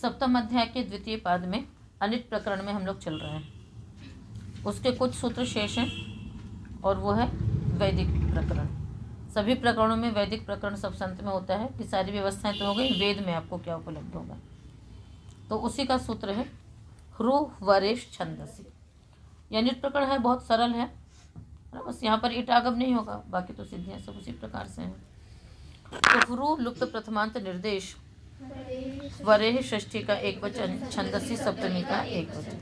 सप्तम अध्याय के द्वितीय पाद में अनिट प्रकरण में हम लोग चल रहे हैं। उसके कुछ सूत्र शेष हैं और वो है वैदिक प्रकरण। सभी प्रकरणों में वैदिक प्रकरण सब संत में होता है कि सारी व्यवस्थाएं तो हो गई, वेद में आपको क्या उपलब्ध होगा। तो उसी का सूत्र है ह्रु वरेश छंदसी। यह निट प्रकरण है, बहुत सरल है, बस यहाँ पर ईट आगम नहीं होगा, बाकी तो सिद्धियाँ सब उसी प्रकार से हैं। तो ह्रु लुप्त प्रथमांत निर्देश, वरेह षष्ठी का एक वचन, छंदसी सप्तमी का एक वचन।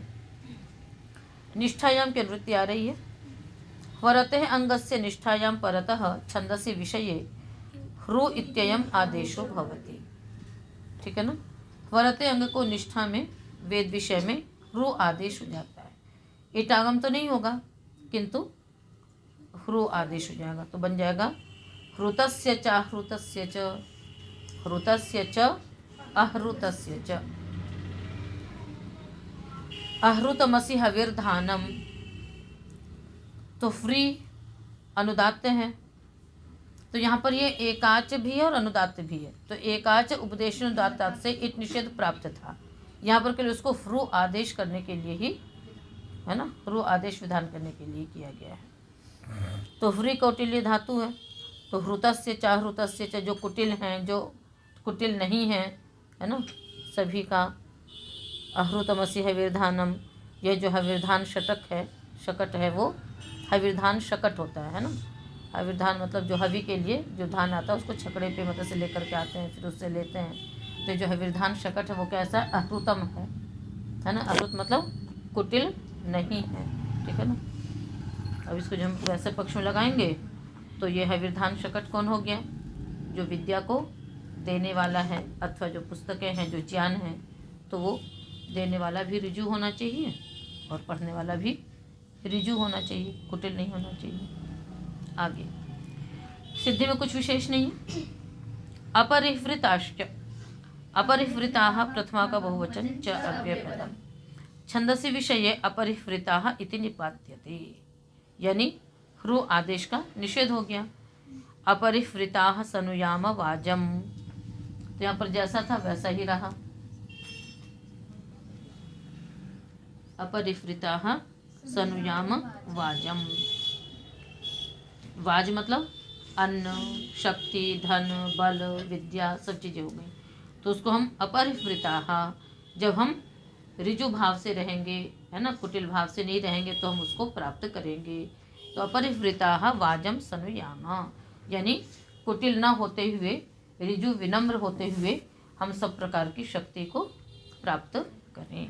निष्ठायाम की अनुवृत्ति आ रही है। वरते अंगस्य निष्ठायाम परतः छंदसी विषये ह्रु इत्ययम आदेशो भवति। ठीक है ना। वरते अंग को निष्ठा में, वेद विषय में ह्रु आदेश हो जाता है। ईटागम तो नहीं होगा किंतु ह्रु आदेश हो जाएगा, तो बन जाएगा ह्रुतस्य च आहृतस्य च, ह्रुतस्य च आहृतस्य च, आहृतमसि हविर्धानम। तो फ्री अनुदात्त है, तो यहाँ पर ये एकाच भी है और अनुदात्त भी है। तो एकाच उपदेश अनुदात्त से इट निषेध प्राप्त था, यहाँ पर केवल उसको फ्रू आदेश करने के लिए ही है ना, फ्रू आदेश विधान करने के लिए किया गया है। तो ह्री कौटिल्य धातु है, तो हृतस्य चाहृतस्य च, जो कुटिल हैं, जो कुटिल नहीं हैं, है ना, सभी का। अहृतमसि हविर्धानम, यह जो हविर्धान षटक है, शकट है, वो हविर्धान शकट होता है ना। हविर्धान मतलब जो हवि के लिए जो धान आता है उसको छकड़े पे मतलब से लेकर के आते हैं, फिर उससे लेते हैं। तो जो हविर्धान शकट है वो कैसा है, अहृतम है ना। अहृत मतलब कुटिल नहीं है, ठीक है ना। अब इसको जब हम वैसे पक्ष में लगाएंगे तो ये हविर्धान शकट कौन हो गया, जो विद्या को देने वाला है, अथवा जो पुस्तकें हैं, जो ज्ञान है, तो वो देने वाला भी ऋजु होना चाहिए और पढ़ने वाला भी ऋजु होना चाहिए, कुटिल नहीं होना चाहिए। आगे सिद्धि में कुछ विशेष नहीं है। अपरिहृताश्च, अपरिहृताः प्रथमा का बहुवचन च अव्ययपदम, छंदसी विषये अपरिहृताः इति निपात्यते, यानी ह्रु आदेश का निषेध हो गया। अपरिहृताः सनुयाम वाजम, तो यहाँ पर जैसा था वैसा ही रहा। अपरिहृताः सनुयाम वाजम, वाज मतलब अन्न, शक्ति, धन, बल, विद्या, सब चीज़ें हो गई। तो उसको हम अपरिहृताः, जब हम ऋजु भाव से रहेंगे, है ना, कुटिल भाव से नहीं रहेंगे, तो हम उसको प्राप्त करेंगे। तो अपरिहृताः वाजम सनुयाम, यानी कुटिल न होते हुए, ऋजु विनम्र होते हुए हम सब प्रकार की शक्ति को प्राप्त करें।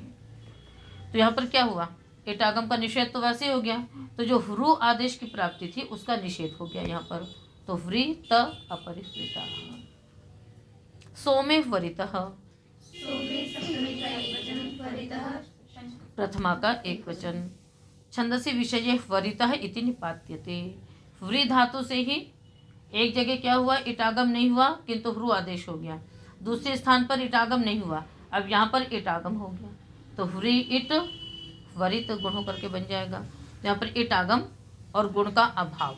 तो यहाँ पर क्या हुआ, एटागम का निषेध तो वैसे हो गया, तो जो ह्रु आदेश की प्राप्ति थी उसका निषेध हो गया यहाँ पर। तो व्री त अपरिहृता, सोमे वरितः, प्रथमा का एक वचन, छंदसी विषय वरितः इति निपात्यते। व्री धातु से ही एक जगह क्या हुआ, इटागम नहीं हुआ किंतु ह्रु आदेश हो गया, दूसरे स्थान पर इटागम नहीं हुआ, अब यहाँ पर इटागम हो गया। तो व्री इट वरित गुण होकर के बन जाएगा। तो यहाँ पर इट आगम और गुण का अभाव,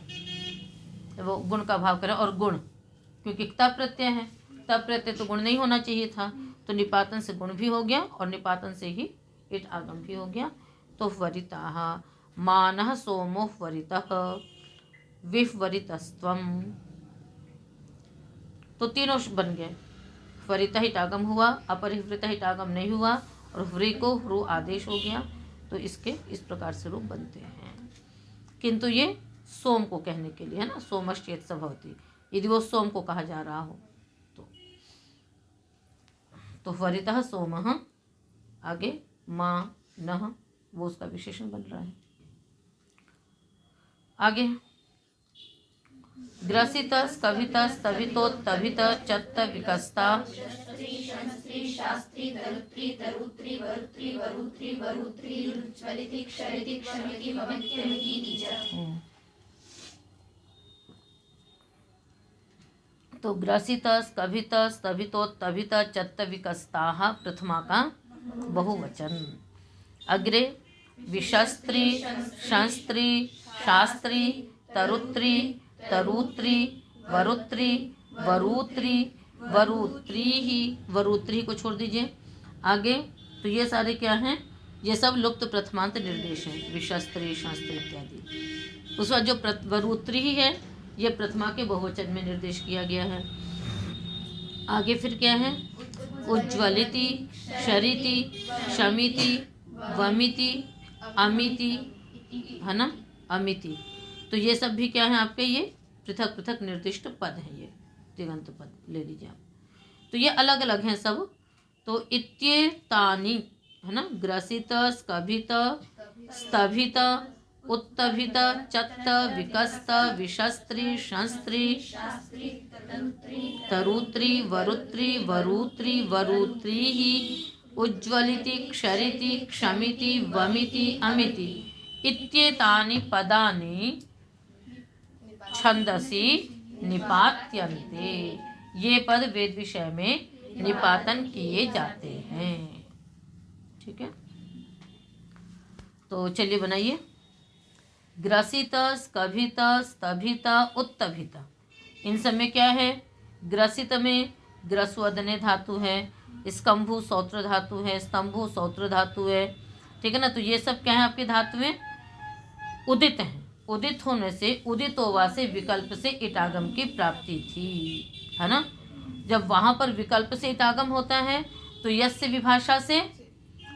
वो गुण का अभाव करें, और गुण क्योंकि तप प्रत्यय है, तप प्रत्यय तो गुण नहीं होना चाहिए था, तो निपातन से गुण भी हो गया और निपातन से ही इट आगम भी हो गया। तो वरिताः मानः सोमो वरितः विवरितस्त्वम्, तो तीनों बन गए। वरितः इटागम हुआ, अपरिहृतः इटागम नहीं हुआ, और व्री को ह्रु आदेश हो गया। तो इसके इस प्रकार से रूप बनते हैं, किंतु ये सोम को कहने के लिए है ना, सोमश्चेत भवति, यदि वो सोम को कहा जा रहा हो तो वरितः सोमः, आगे माँ नः, वो उसका विशेषण बन रहा है। आगे ग्रसितस् कवितस् तभितोत्तभित चत्त विकस्ता, शास्त्री तरुत्री तरुत्री वरुत्री वरुत्री वरुत्री ज्वलिति क्षरिति क्षमिति ममित्यमिति च। तो ग्रसितस् कवितस् तभितोत्तभित चत्त विकस्ताः प्रथमा का बहुवचन। अग्रे विशस्त्री शास्त्री शास्त्री तरुत्री तरुत्री वरुत्री वरुत्री वरुत्री ही, वरुत्री को छोड़ दीजिए, आगे तो ये सारे क्या हैं, ये सब लुप्त प्रथमांत निर्देश हैं, विशस्त्री शास्त्री इत्यादि। उस बाद जो वरूत्री ही है ये प्रथमा के बहुवचन में निर्देश किया गया है। आगे फिर क्या है, उज्ज्वलिति, शरिति, शमिति, वमिति, अमिति, है ना, अमिति। तो ये सब भी क्या है आपके, ये पृथक पृथक निर्दिष्ट पद हैं, ये तिङन्त पद ले लीजिए आप। तो ये अलग अलग हैं सब। तो इत्येतानि, है ना, ग्रसित, स्कभित, स्तभित, उत्तभित, चत्त, विकस्त, विशस्त्री, शंस्त्री, तरुत्री, वरुत्री, वरूत्री, वरूत्रीः, उज्ज्वलिति, क्षरिति, क्षमिति, वमिति, अमिति इत्येतानि पदानि छंदसि निपात्यन्ते। ये पद वेद विषय में निपातन किए जाते हैं। ठीक है, तो चलिए बनाइए। ग्रसित, स्कभित, स्तभित, उत्तभित, इन सब में क्या है, ग्रसित में ग्रस्वदने धातु है, स्कंभु सौत्र धातु है, स्तंभु सौत्र धातु है। ठीक है ना, तो ये सब क्या है आपकी धातुएं उदित हैं। उदित होने से उदितोवा से विकल्प से इटागम की प्राप्ति थी, है ना। जब वहां पर विकल्प से इटागम होता है तो यस्य विभाषा से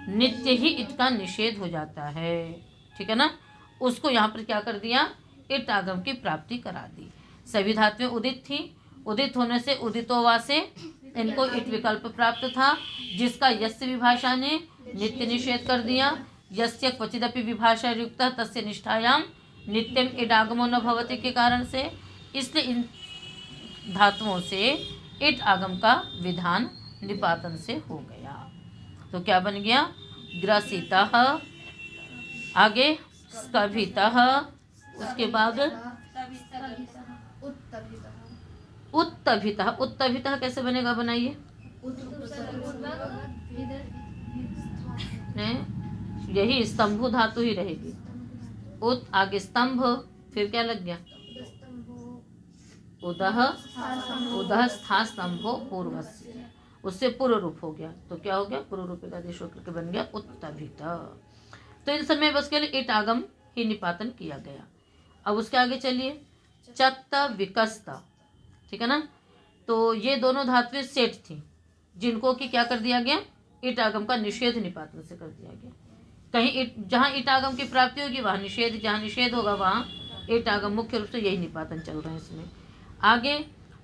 नित्य ही इट का निषेध हो जाता है। ठीक है ना, उसको यहाँ पर क्या कर दिया, इटागम की प्राप्ति करा दी। सभी धातुएं उदित थी, उदित होने से उदितोवा से इनको इट विकल्प प्राप्त था, जिसका यस्य विभाषा ने नित्य निषेध कर दिया। यस्य क्वचिदपि विभाषा युक्तः तस्य निष्ठायाम नित्यम इडागमो न भवति के कारण से, इसलिए इन धातुओं से इट आगम का विधान निपातन से हो गया। तो क्या बन गया, ग्रसितः, आगे स्कभितः, उसके बाद उत्तभितः। उत्तभितः कैसे बनेगा, बनाइए। यही स्तंभु धातु ही रहेगी। उत आगे स्तंभ, फिर क्या लग गया, उदह, उदह स्था स्तंभो पूर्वस्य, उससे पूर्व रूप हो गया। तो क्या हो गया, पूर्व रूप का आदेश होकर के बन गया उत्तभित। तो इन समय बस के लिए इट आगम ही निपातन किया गया। अब उसके आगे चलिए, चत्त, विकस्त। ठीक है ना, तो ये दोनों धातुएं सेठ थी, जिनको कि क्या कर दिया गया, इट आगम का निषेध निपातन से कर दिया गया। कहीं जहाँ इट आगम की प्राप्ति होगी वहाँ निषेध, जहाँ निषेध होगा वहाँ इट आगम। मुख्य रूप से यही निपातन चल रहा है इसमें। आगे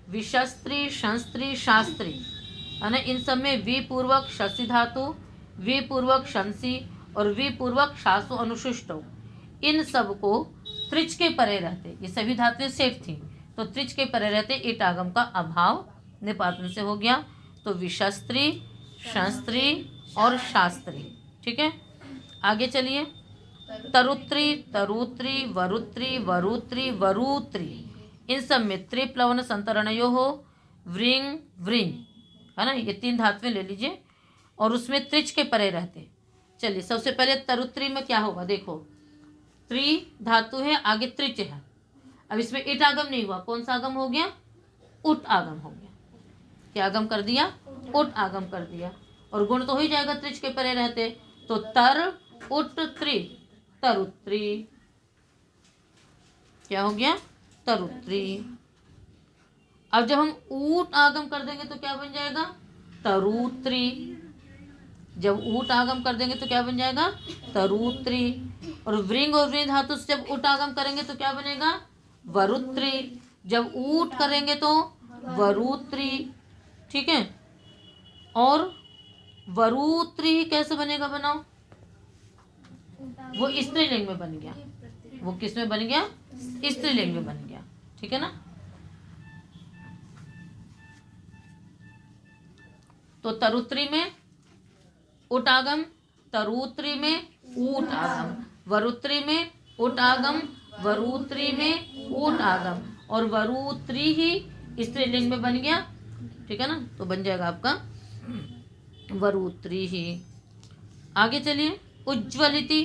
विशस्त्री, शंस्त्री, शास्त्री, है ना, इन सब में वी पूर्वक शशि धातु, वी पूर्वक शंसी और वी पूर्वक शासु अनुशिष्टो, इन सब को त्रिच के परे रहते, ये सभी धातुएं सेठ थी, तो त्रिच के परे रहते इट आगम का अभाव निपातन से हो गया। तो विशस्त्री, शंस्त्री और शास्त्री। ठीक है, आगे चलिए, तरुत्री, तरुत्री, वरुत्री, वरुत्री, वरुत्री, इन सब में त्रिप्लवन संतरणयो हो, व्रिंग, व्रिंग, है ना, ये तीन धातुएं ले लीजिए और उसमें त्रिच के परे रहते। चलिए, सबसे पहले तरुत्री में क्या होगा, देखो त्रि धातु है, आगे त्रिच है। अब इसमें इट आगम नहीं हुआ, कौन सा आगम हो गया, उट आगम हो गया। क्या आगम कर दिया, उट आगम कर दिया। और गुण तो हो ही जाएगा त्रिच के परे रहते, तो तर उट त्रि, तरुत्री। क्या हो गया, तरुत्री। अब जब हम ऊट आगम कर देंगे तो क्या बन जाएगा, तरुत्री। जब ऊट आगम कर देंगे तो क्या बन जाएगा, तरुत्री। और व्रिंग धातु से जब उट आगम करेंगे तो क्या बनेगा, वरुत्री। जब ऊट करेंगे तो वरुत्री। ठीक है, और वरुत्री कैसे बनेगा, बनाओ, वो स्त्रीलिंग में बन गया। वो किस में बन गया, स्त्रीलिंग में बन गया। ठीक है ना, तो तरुत्री में उट आगम, तरुत्री में ऊट आगम, वरुत्री में उट आगम, वरुत्री में ऊट आगम, और वरुत्री ही स्त्रीलिंग में बन गया। ठीक है ना, तो बन जाएगा आपका वरुत्री ही। आगे चलिए, उज्ज्वलिति,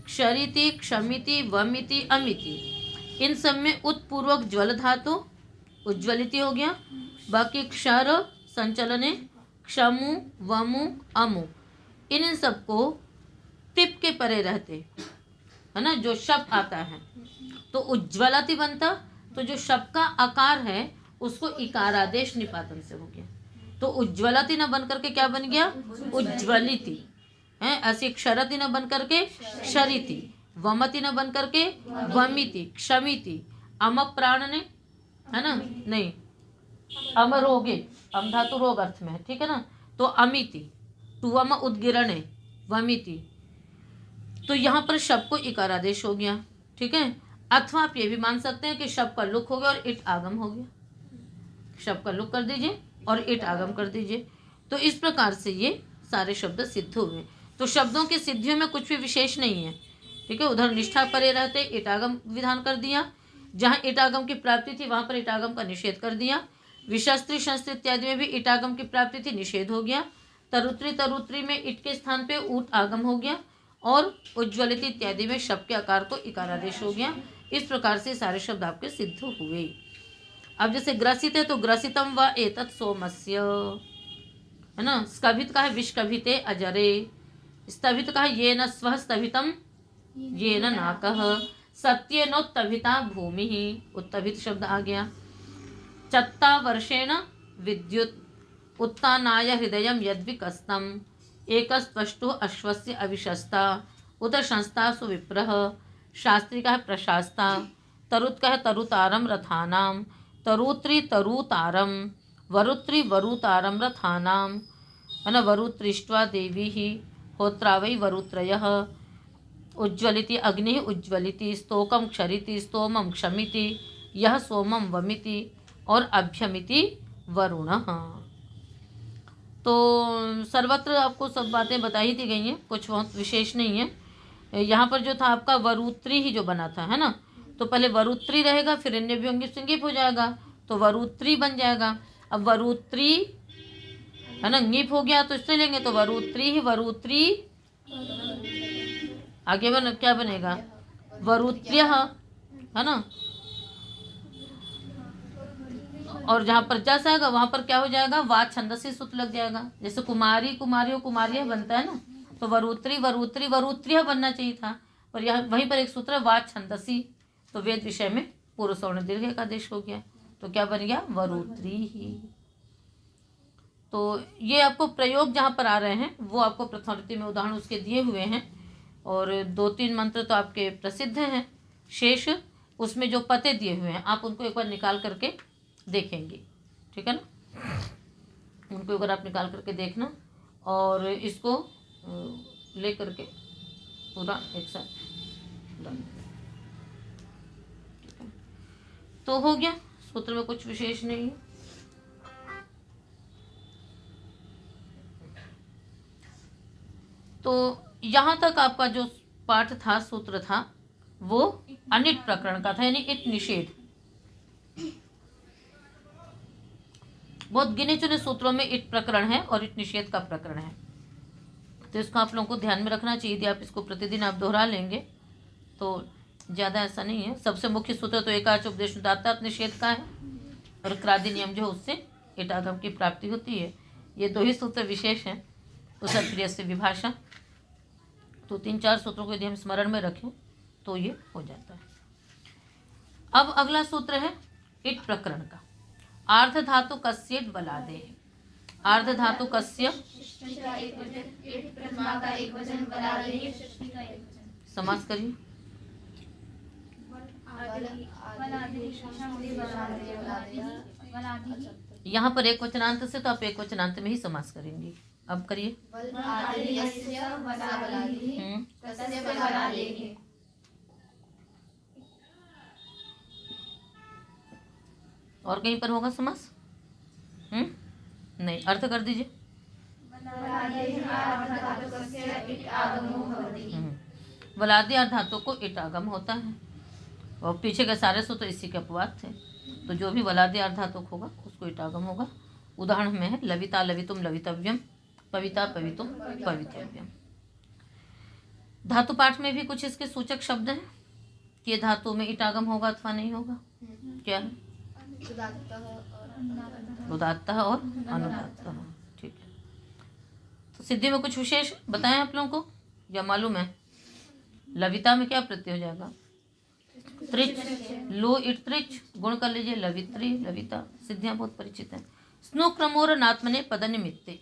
क्षरिति, क्षमिति, वमिति, अमिति, इन सब में उत्पूर्वक ज्वल धातु उज्ज्वलिति हो गया। बाकी क्षर संचलने, क्षमु, वमु, अमु, इन सबको पिप के परे रहते, है ना, जो शब्द आता है तो उज्ज्वलति बनता, तो जो शब्द का आकार है उसको इकारादेश निपातन से हो गया, तो उज्ज्वलति न बन करके क्या बन गया, उज्ज्वलिति है। ऐसी क्षरति न बन करके क्षरिति, वमति न बन करके वमिति, क्षमिति, अम प्राण ने, है ना, नहीं, अमरोगे, अम धातु रोग अर्थ में है, ठीक है ना, तो अमिति, टुवम उद्गिरणे, वमिति, तो यहाँ पर शब्द को इकारादेश हो गया, ठीक है। अथवा आप ये भी मान सकते हैं कि शब्द का लुक हो गया और इट आगम हो गया, शब्द का लुक कर दीजिए और इट आगम कर दीजिए, तो इस प्रकार से ये सारे शब्द सिद्ध हुए। तो शब्दों की सिद्धियों में कुछ भी विशेष नहीं है, ठीक है। उधर निष्ठा परे रहते इटागम विधान कर दिया, जहाँ इटागम की प्राप्ति थी वहां पर इटागम का निषेध कर दिया, विशस्त्री शस्त्र इत्यादि में भी इटागम की प्राप्ति थी, निषेध हो गया, तरुत्री तरुत्री में इट के स्थान पे ऊट आगम हो गया, और उज्ज्वलित इत्यादि में शब्द के आकार को इकारादेश हो गया। इस प्रकार से सारे शब्द आपके सिद्ध हुए। अब जैसे ग्रसित है तो ग्रसितम व एतत् सोमस्य, है ना, स्कभित का है विष्कभिते अजरे, स्तभित का है ये न स्वः स्तभितम ये न नाकः, सत्य नोत्तभिता भूमि, उत्तभित शब्द आ गया। चत्ता वर्षेण विद्युत उत्तानाय हृदयं यद्विकस्तम, एकस्त्वष्टुः अश्वस्य अविशस्ता, उत संस्था सुविप्रः, शास्त्री का है प्रशास्ता, तरुत का है तरुतारम रथानाम, तरुत्री तरुतारम, वरुत्री वरुतारम रथानाम, है ना, वरुत्रिष्ट्वा देवी ही, होत्रा वै वरुत्रयः, उज्ज्वलिति अग्नि उज्ज्वलिति, स्तोकम क्षरिति, स्तोमम क्षमिति, यह सोमम वमिति, और अभ्यमिति वरुणः। तो सर्वत्र आपको सब बातें बताई दी गई हैं, कुछ बहुत विशेष नहीं है। यहाँ पर जो था आपका वरुत्री ही जो बना था, है ना, तो पहले वरुत्री रहेगा, फिर अन्य वियोंगी संगीप हो जाएगा, तो वरुत्री बन जाएगा। अब वरुत्री, है ना, ङीप हो गया तो इससे लेंगे तो वरुत्री ही, वरुत्री आगे क्या बनेगा, वरुत्र्य, है ना, और जहाँ पर जस आएगा वहां पर क्या हो जाएगा, वा छंदसी सूत्र लग जाएगा। जैसे कुमारी कुमारियों कुमारिया बनता है ना, तो वरुत्री वरुत्री वरुत्रिय बनना चाहिए था, पर यह वहीं पर एक सूत्र है वा छंदसी, तो वेद विषय में पूर्व सवर्ण दीर्घ का आदेश हो गया, तो क्या बन गया, वरुत्री ही। तो ये आपको प्रयोग जहाँ पर आ रहे हैं वो आपको प्रथमावृत्ति में उदाहरण उसके दिए हुए हैं, और 2-3 मंत्र तो आपके प्रसिद्ध हैं, शेष उसमें जो पते दिए हुए हैं आप उनको एक बार निकाल करके देखेंगे, ठीक है ना, उनको एक बार आप निकाल करके देखना, और इसको ले करके पूरा एक साथ डाल, तो हो गया। सूत्र में कुछ विशेष नहीं है। तो यहाँ तक आपका जो पाठ था, सूत्र था, वो अनिट प्रकरण का था, यानी इट निषेध। बहुत गिने चुने सूत्रों में इट प्रकरण है और इट निषेध का प्रकरण है, तो इसको आप लोगों को ध्यान में रखना चाहिए। यदि आप इसको प्रतिदिन आप दोहरा लेंगे तो ज़्यादा ऐसा नहीं है। सबसे मुख्य सूत्र तो एकाच उपदेश दाता निषेध का है, और क्रादि नियम जो उससे इटागम की प्राप्ति होती है। ये 2 ही सूत्र विशेष हैं, उस प्रिय से विभाषा, तो 3-4 सूत्रों को यदि हम स्मरण में रखें तो ये हो जाता है। अब अगला सूत्र है इट प्रकरण का। आर्ध धातु कस्य बलादे, आर्ध धातु कस्य, समास करिए। यहाँ पर एक वचनांत से, तो आप एक वचनांत में ही समास करेंगे। अब करिए। और कहीं पर होगा समास? नहीं, अर्थ कर दीजिए। वलादि अर्ध धातु को इट आगम होता है, और पीछे के सारे सूत्र इसी के अपवाद थे, तो जो भी वलादि अर्ध धातु होगा उसको इट आगम होगा। उदाहरण में है लविता लवितुम लवितव्यम, पविता पवितुम पवितव्यम। धातु पाठ में भी कुछ इसके सूचक शब्द हैं कि ये धातु में इट आगम होगा अथवा नहीं होगा। क्या है? उदात्तः और अनुदात्तः, ठीक है। सिद्धि में कुछ विशेष बताएं आप लोगों को या मालूम है? लविता में क्या प्रत्यय हो जाएगा? त्रिच। लो इट त्रिच, गुण कर लीजिए लवित्री लविता। सिद्धियां बहुत परिचित हैं। स्नु क्रमोर अनात्मने पद निमित्ते।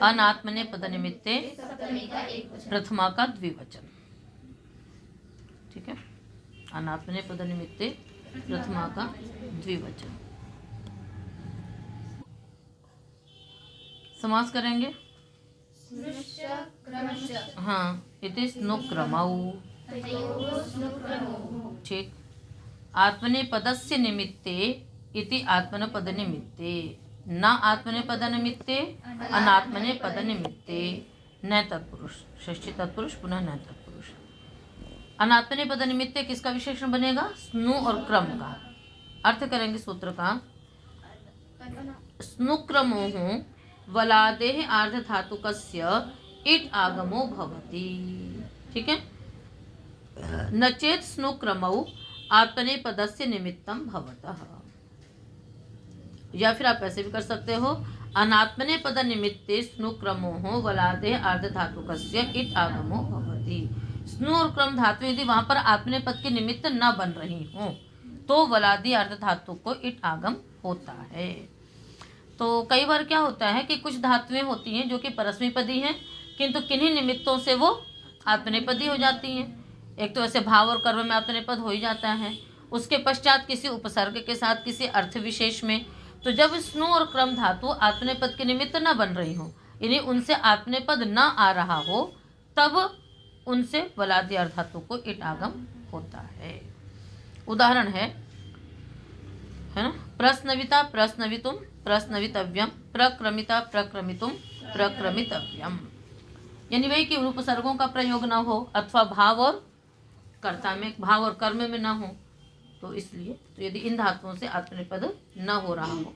अनात्मने पद निमित्ते प्रथमा का द्विवचन। ठीक है, अनात्मने पद निमित्ते प्रथमा का द्विवचन। समास करेंगे। हाँ, इति स्नुक्रमौ। ठीक। आत्मने पदस्य निमित्ते इति आत्मनेपद निमित्ते, न आत्मने पद निमित्ते अनात्मने पद निमित्ते। न तत्पुरुष, षष्ठी तत्पुरुष पुनः न तत्पुरुष। अनात्मने पद निमित्ते किसका विशेषण बनेगा? स्नु और क्रम का। अर्थ करेंगे सूत्र का। स्नुक्रमोः वलादेः आर्धधातुकस्य इट आगमो भवति। ठीक है, नचेत स्नुक्रमौ आत्मने पदस्य निमित्तम भवतः। या फिर आप ऐसे भी कर सकते हो, अनात्मने पद निमित्ते स्नुक्रमोः वलादेः आर्धधातुकस्य इट आगमो भवति। स्नु और क्रम धातु यदि वहां पर आत्मने पद के निमित्त न बन रही हो तो वलादी अर्धधातु को इट आगम होता है। तो कई बार क्या होता है कि कुछ धातुएं होती हैं जो कि परस्मैपदी हैं, किंतु किन्हीं निमित्तों से वो आत्मनेपदी हो जाती हैं। एक तो ऐसे भाव और कर्म में आत्मनेपद हो ही जाता है, उसके पश्चात किसी उपसर्ग के साथ किसी अर्थ विशेष में। तो जब स्नु और क्रम धातु आत्मनेपद के निमित्त न बन रही हो, यानी उनसे आत्मनेपद न आ रहा हो, तब उनसे वलादी अर्धातु को इट आगम होता है। उदाहरण है ना, प्रश्नविता प्रश्नवितुम प्रश्नवितव्यम, प्रक्रमिता प्रक्रमितुम प्रक्रमितव्यम। यानी वही कि उपसर्गों का प्रयोग न हो अथवा भाव और कर्ता में, भाव और कर्म में न हो, तो इसलिए तो यदि इन धातुओं से आत्मनेपद न हो रहा हो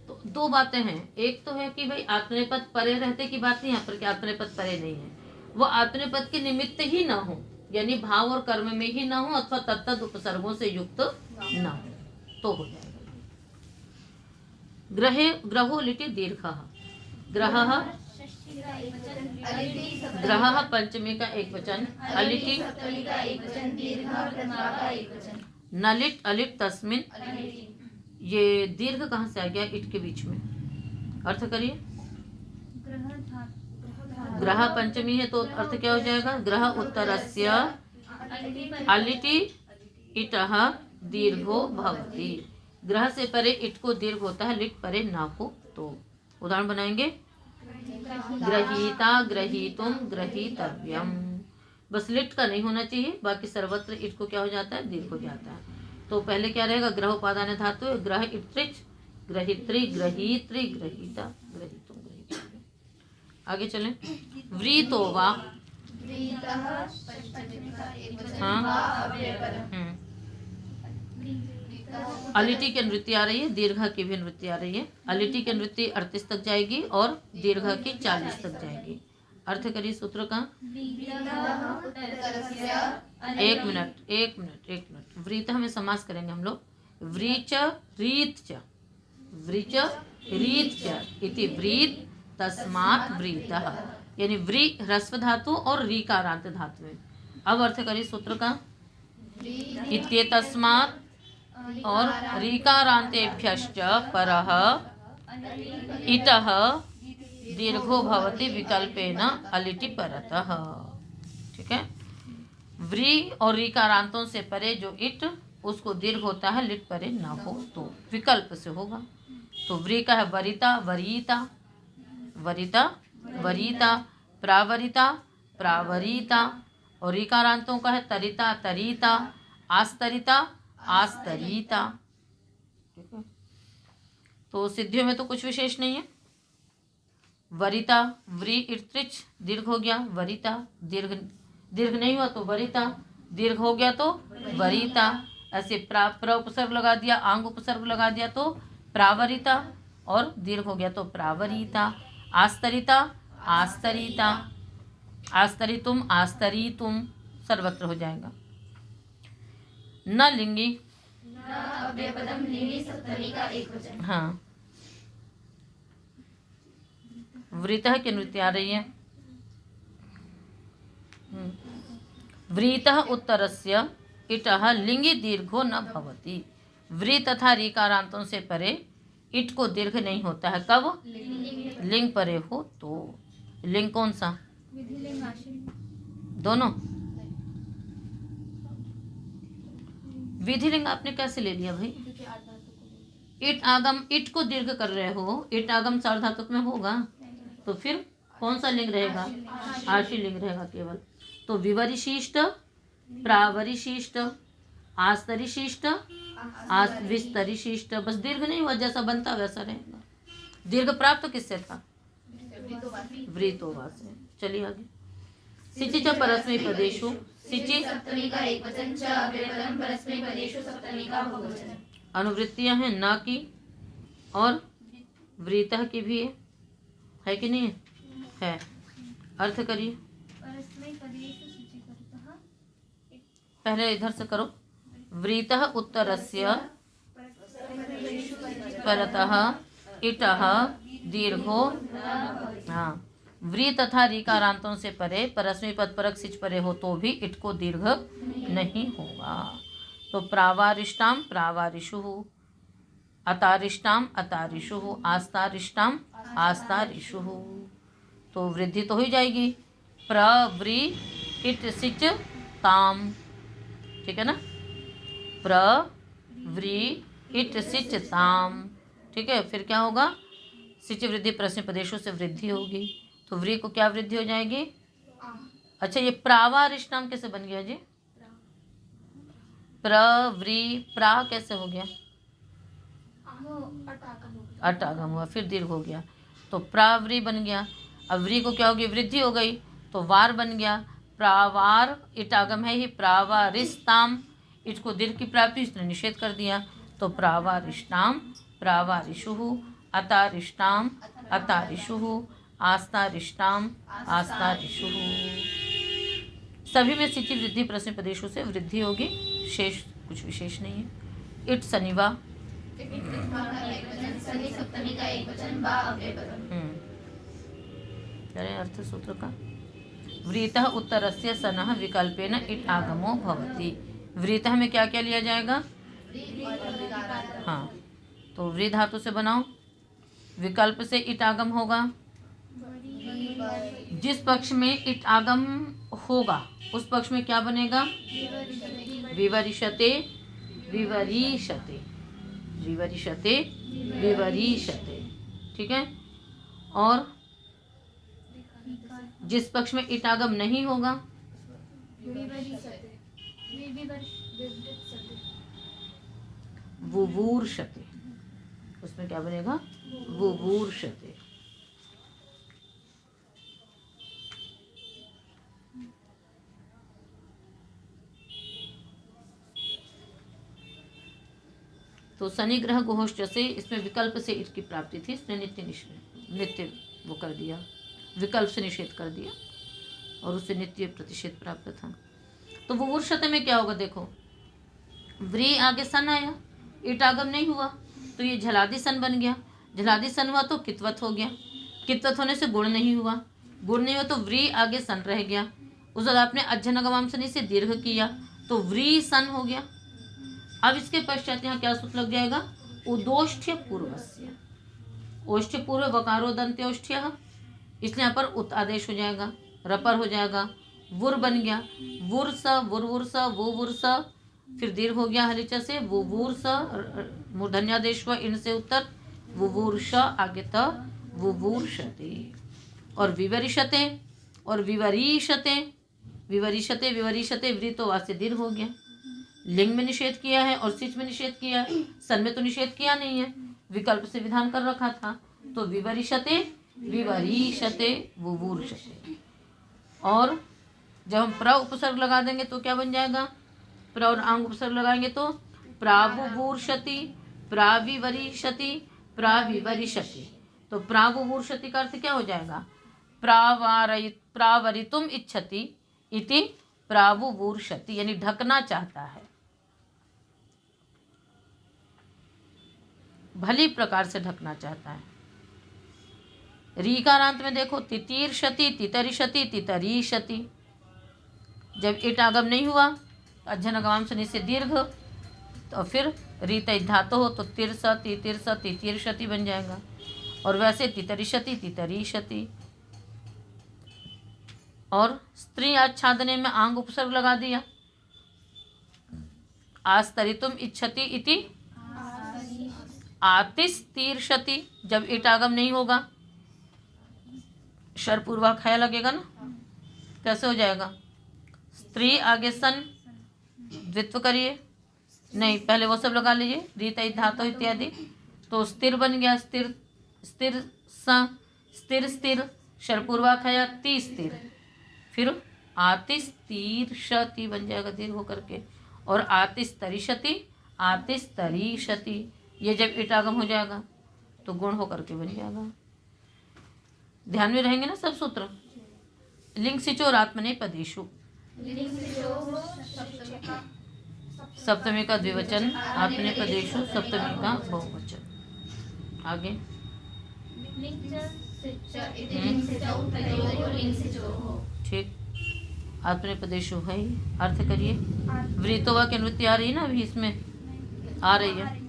तो दो बातें हैं। एक तो है कि भाई आत्मनेपद परे रहते की बात नहीं, यहाँ पर कि आत्मनेपद परे नहीं है, वो आत्मनेपद के निमित्त ही न हो, यानी भाव और कर्म में ही न हो अथवा तत्तद उपसर्गों से युक्त न हो तो हो जाएगा। ग्रहे ग्रहो लिटि दीर्घः। ग्रहः ग्रहः पंचमी का एक वचन, अलिटि नलिट अलिट तस्मिन। ये दीर्घ कहाँ से आ गया? इट के बीच में। अर्थ करिए। ग्रह पंचमी है तो अर्थ क्या हो जाएगा? ग्रह उत्तरस्य अलिटि इटः दीर्घो भवति। ग्रह से परे इट को दीर्घ होता है, लिट परे ना हो तो। उदाहरण बनाएंगे। ग्रहीता ग्रहीतुम ग्रहीतव्यम। बस लिट का नहीं होना चाहिए, बाकी सर्वत्र इट को क्या हो जाता है? दीर्घ हो जाता है। तो पहले क्या रहेगा? ग्रह उपादान धातु, ग्रह इट त्रिच, ग्रहित्री ग्रहीत्री ग्रहीता ग्रहीतुम ग्रहीतव्यम। आगे चलें। व्रीतो वा। हाँ, अलिटी की नृत्य आ रही है, दीर्घ की भी नृत्य आ रही है। अलिटी की नृत्य 38 तक जाएगी और दीर्घ की 40 तक जाएगी। अर्थ करिए सूत्र का। एक मिनट। व्रीत में समास करेंगे हम लोग। व्रीच रीत च, व्रीच रीत च इति व्रीत तस्मात् व्रीतः। यानी व्री ह्रस्व धातु और री का आरांत धातु है। अब अर्थ करिए सूत्र का। इत्ये तस्मात् और रीकारांतेभ्यश्च परः इटः दीर्घो भवति विकल्पेन अलिटि परतः। ठीक है, व्री और रीकारांतों से परे जो इट, उसको दीर्घ होता है, लिट परे ना हो तो विकल्प से होगा। तो व्री का है वरिता वरीता, वरिता वरीता, प्रावरिता प्रावरीता, और रीकारांतों का है तरिता तरीता, आस्तरिता आस्तरीता। ठीक है, तो सिद्धियों में तो कुछ विशेष नहीं है। वरिता, व्री इर्त्रिच, दीर्घ हो गया वरिता, दीर्घ नहीं हुआ तो वरिता, दीर्घ हो गया तो वरिता। ऐसे प्र उपसर्ग लगा दिया, आंग उपसर्ग लगा दिया तो प्रावरिता, और दीर्घ हो गया तो प्रावरीता। आस्तरिता आस्तरीता, आस्तरितुम आस्तरीतुम, सर्वत्र हो जाएगा। न लिंगी अव्ययपदम लिंगी सप्तमी का एकवचन। हाँ, वृतः की अनुवृत्ति आ रही है। व्रीतः उत्तरस्य इटः लिंगी दीर्घो न भवति। व्री तथा रीकारांतों से परे इट को दीर्घ नहीं होता है। कब? लिंग परे हो तो। लिंग कौन सा? दोनों। विधिलिंग आपने कैसे ले लिया भाई? इट आगम, इट को दीर्घ कर रहे हो, इट आगम सार्वधातुक में होगा तो फिर कौन सा लिंग रहेगा? आशी लिंग रहेगा केवल। तो विवरिशिष्ट, प्रावरिशिष्ट, आस्तरिशिष्ट, विस्तरिशिष्ट, बस दीर्घ नहीं हुआ, जैसा बनता वैसा रहेगा। दीर्घ प्राप्त किससे था? वृतोवा से। चलिए आगे। सिचि च परस्मै पदेषु, सिचि सप्तमी का एकवचन, च अव्ययपदम परस्मै पदेषु सप्तमी का बहुवचन। अनुवृत्तियां हैं ना की और वृतः की भी है कि नहीं है? अर्थ करिए। पहले इधर से करो। व्रीतः उत्तरस्य परतः इटः दीर्घो, हाँ, व्री तथा रीकारांतों से परे परस्मै पद परक सिच परे हो तो भी इट को दीर्घ नहीं होगा। तो प्रावारिष्टाम प्रावारिषुः, अतारिष्टाम अतारिषुः, आस्तारिष्टाम आस्तारिषुः। तो वृद्धि तो ही जाएगी। प्रव्री इट सिच ताम, ठीक है ना? प्रव्री इट सिच ताम, ठीक है। फिर क्या होगा? सिच वृद्धि प्रश्न प्रदेशों से वृद्धि होगी तो व्री को क्या वृद्धि हो जाएगी? अच्छा, ये प्रावारिष्टाम कैसे बन गया जी? प्रव्री, प्रा कैसे हो गया? अट आगम हुआ, फिर दीर्घ हो गया तो प्रावरी बन गया। अब व्री को क्या होगी? वृद्धि हो गई तो वार बन गया। प्रावार, इट आगम है ही। प्रावारिस्ताम, इसको दीर्घ की प्राप्ति इसने निषेध कर दिया तो प्रावारिष्टाम प्रावारिषुः, अतारिष्टाम अतारिषुः, आस्तारिष्टाम आस्तारिषुः। सभी में सिचि वृद्धि प्रश्न प्रदेशों से वृद्धि होगी, शेष कुछ विशेष नहीं है। इट शनिवा, चले अर्थ सूत्र का। व्रीतः उत्तरस्य सनः विकल्पेन इट आगमो भवति। व्रीतः में क्या क्या लिया जाएगा? हाँ, तो व्री धातु से बनाओ, विकल्प से इट आगम होगा। जिस पक्ष में इट आगम होगा उस पक्ष में क्या बनेगा? विवरिष्यते विवरिष्यते विवरिष्यते विवरिष्यते, ठीक है। और जिस पक्ष में इट आगम नहीं होगा वुवूर्षते, उसमें क्या बनेगा? वुवूर्षते। तो शनि ग्रह गोष्ठ से इसमें विकल्प से इट की प्राप्ति थी, इसने नित्य वो कर दिया, विकल्प से निषेध कर दिया और उससे नित्य प्रतिषेध प्राप्त था। तो वो वुर्षते में क्या होगा? देखो, व्री आगे सन आया, इट आगम नहीं हुआ तो ये झलादी सन बन गया। झलादी सन हुआ तो कित्वत हो गया। कित्वत होने से गुण नहीं हुआ, गुण नहीं हुआ तो व्री आगे सन रह गया। उस बाद आपने अज्जनगवाम सनी से दीर्घ किया तो व्री सन हो गया। अब इसके पश्चात यहाँ क्या सूत्र लग जाएगा? उदोष्ठ्य पूर्वस्य, ओष्ठ्य पूर्व वकारो दंत्योष्ठ्य, इसलिए यहाँ पर उत आदेश हो जाएगा, रपर हो जाएगा, वुर बन गया, वुर्स वुरवुर्स वो वुर्स, फिर दीर्घ हो गया हलिचा से वुवूर्स, मूर्धन्यादेश व इन से उत्तर वुवूर्ष आगे त वुवूर्षते। और विवरिषते और विवरीषते, विवरिषते विवरिषते वृतो वास्य दीर्घ हो गया। लिंग में निषेध किया है और सिच में निषेध किया है, सन में तो निषेध किया नहीं है, विकल्प से विधान कर रखा था। तो विवरिषते विवरीषते वुवूर्षते। और जब हम प्र उपसर्ग लगा देंगे तो क्या बन जाएगा? प्र और आंग उपसर्ग लगाएंगे तो प्रावुवूर्षति प्राविवरिषति प्राविवरिषति। तो प्रावुवूर्षति का अर्थ क्या हो जाएगा? प्रावरितुम इच्छति इति प्रावुवूर्षति, यानी ढकना चाहता है। भली प्रकार से ढकना चाहता है। रीकारांत में देखो तितीर्षति, तितरिषति, तितरीषति। जब इट आगम नहीं हुआ अध्ययन गवाम से निश्चय दीर्घ, तो फिर रीत धातु हो तो तिरसति, तिरसति, तिरषति बन जाएगा। और वैसे तितरिषति, तितरीषति। और स्त्री आच्छादने में आंग उपसर्ग लगा दिया। आस्तरितुम इच्छति इति आतिस्तीर्षति। जब इट आगम नहीं होगा शरपूर्वक है लगेगा ना, कैसे हो जाएगा? स्त्री आगे सन द्वित्व करिए, नहीं पहले वो सब लगा लीजिए, रीत धातु इत्यादि, तो स्थिर बन गया। स्थिर स्थिर स्थिर स्थिर शरपूर्वक है ती स्थिर, फिर आतिस्तीर्षति बन जाएगा दीर्घ होकर के। और आतिस्तरिषति, आतिस्तरीषति। ये जब इट आगम हो जाएगा तो गुण होकर के बन जाएगा। ध्यान में रहेंगे ना सब सूत्र। लिंग सिचो और आत्मनेपदेषु, सप्तमी का द्विवचन, आत्मनेपदेषु सप्तमी का बहुवचन। आगे ठीक, आत्मनेपदेषु है ही। अर्थ करिए। व्रीतोवा की अनुवृत्ति आ रही है ना, अभी इसमें आ रही है।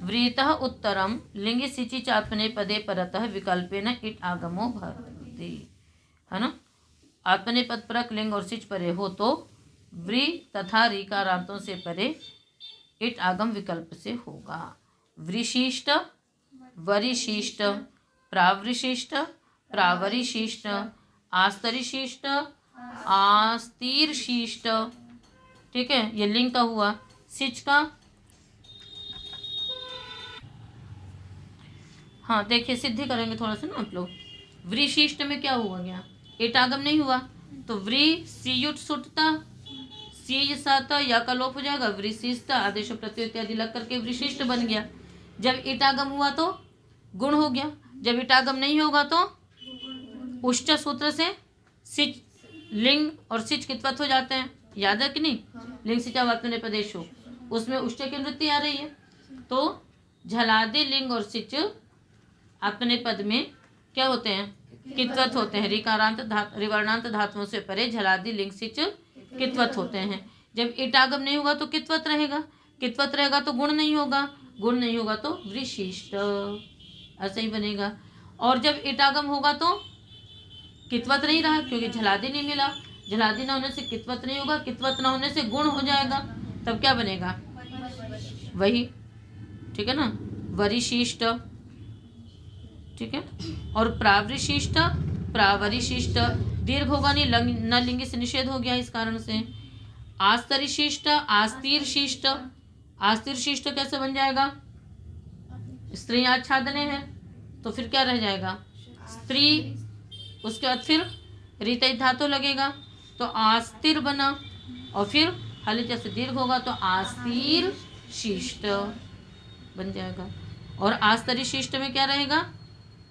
व्रीतः उत्तरम लिंगि सिचि च आत्मनेपदे परतः विकल्पेन इट आगमो भवति, है ना। आत्मनेपद परक लिंग और सिच परे हो तो व्री तथा रीकारांतों से परे इट आगम विकल्प से होगा। वृशिष्ट, वरिशिष्ट, प्रावृशिष्ट, प्रावरिशिष्ट, आस्तरिशिष्ट, आस्तीर्शिष्ट। ठीक है, ये लिंग का हुआ। सिच का, हाँ देखिए सिद्धि करेंगे थोड़ा सा ना आप लोग। वृशिष्ट में क्या हुआ गया? इट आगम नहीं हुआ तो व्री सीयुट सुटता, सी साता या का लोप हो जाएगा। वृशिष्ट आदेश प्रत्यय इत्यादि लग करके वृशिष्ट बन गया। जब इट आगम हुआ तो गुण हो गया। जब इट आगम नहीं होगा तो उष्ट सूत्र से सिच, लिंग और सिच कितवत हो जाते हैं, याद है कि नहीं। लिंग सिचा आत्मनेपदेषु, उसमें उष्ट की वृत्ति आ रही है तो झलादि लिंग और सिच आत्मनेपद में क्या होते हैं? कित्वत होते हैं। रिवर्णांत धातुओं से परे झलादि लिंग सिच कित्वत होते हैं। जब इट आगम नहीं होगा तो कित्वत रहेगा, कित्वत रहेगा तो गुण नहीं होगा, गुण नहीं होगा तो विशिष्ट, ऐसा ही बनेगा। और जब इट आगम होगा तो कित्वत नहीं रहा क्योंकि झलादि नहीं मिला, झलादि न होने से कित्वत नहीं होगा, कित्वत न होने से गुण हो जाएगा, तब क्या बनेगा? वही, ठीक है ना, वरिशिष्ट। ठीक है। और प्रावरिशिष्ट, प्रावरिशिष्ट दीर्घ होगा नहीं, न लिंगी से निषेध हो गया इस कारण से। आस्तरिशिष्ट, आस्तीर्शिष्ट, आस्तीर्शिष्ट कैसे बन जाएगा? स्त्री आच्छादने हैं तो फिर क्या रह जाएगा? स्त्री, उसके बाद फिर रीत धातु लगेगा तो आस्तिर बना, और फिर हल जैसे दीर्घ होगा तो आस्तीर शिष्ट बन जाएगा। और आस्तरी शिष्ट में क्या रहेगा?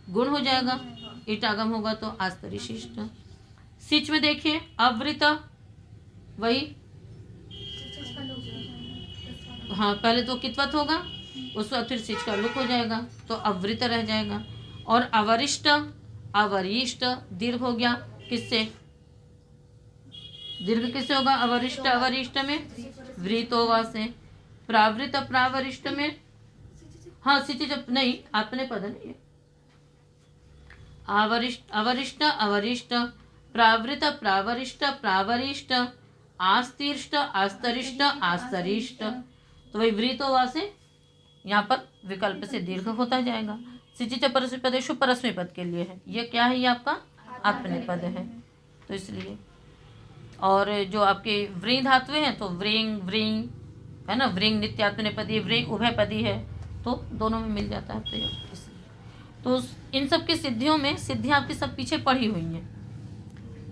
गुण हो जाएगा। इट आगम होगा तो आस्तरी शिष्ट। सिच में देखिए अवृत, वही, हाँ पहले तो कित्वत होगा, उसके बाद फिर सिच का लुक हो जाएगा तो अवृत रह जाएगा। और अवरिष्ट, अवरिष्ट दीर्घ हो गया, किससे? दीर्घ किससे होगा? अवरिष्ट, अवरिष्ट में वृतोवा से। प्रावृत, प्रावरिष्ट में, हाँ सिच जब नहीं, आपने पद नहीं है। आवरिष्ट, अवरिष्ट, अवरिष्ट, प्रावृत, प्रावरिष्ट, प्रावरिष्ट, आस्तीर्ष्ट, आस्तरिष्ट, आस्तरिष्ट, तो वही वृतोवा से यहाँ पर विकल्प से दीर्घ होता जाएगा। सिचिच परस्मैपदेषु परस्मै पद के लिए है, ये क्या है? ये आपका आत्मनेपद है, तो इसलिए। और जो आपके व्री धातु हैं तो व्रिंग, व्रिंग है ना, व्रिंग नित्य आत्मनेपदी, व्रिंग उभयपदी है, तो दोनों में मिल जाता है प्रयोग, इसलिए। तो इन सब की सिद्धियों में सिद्धियाँ आपकी सब पीछे पढ़ी हुई हैं।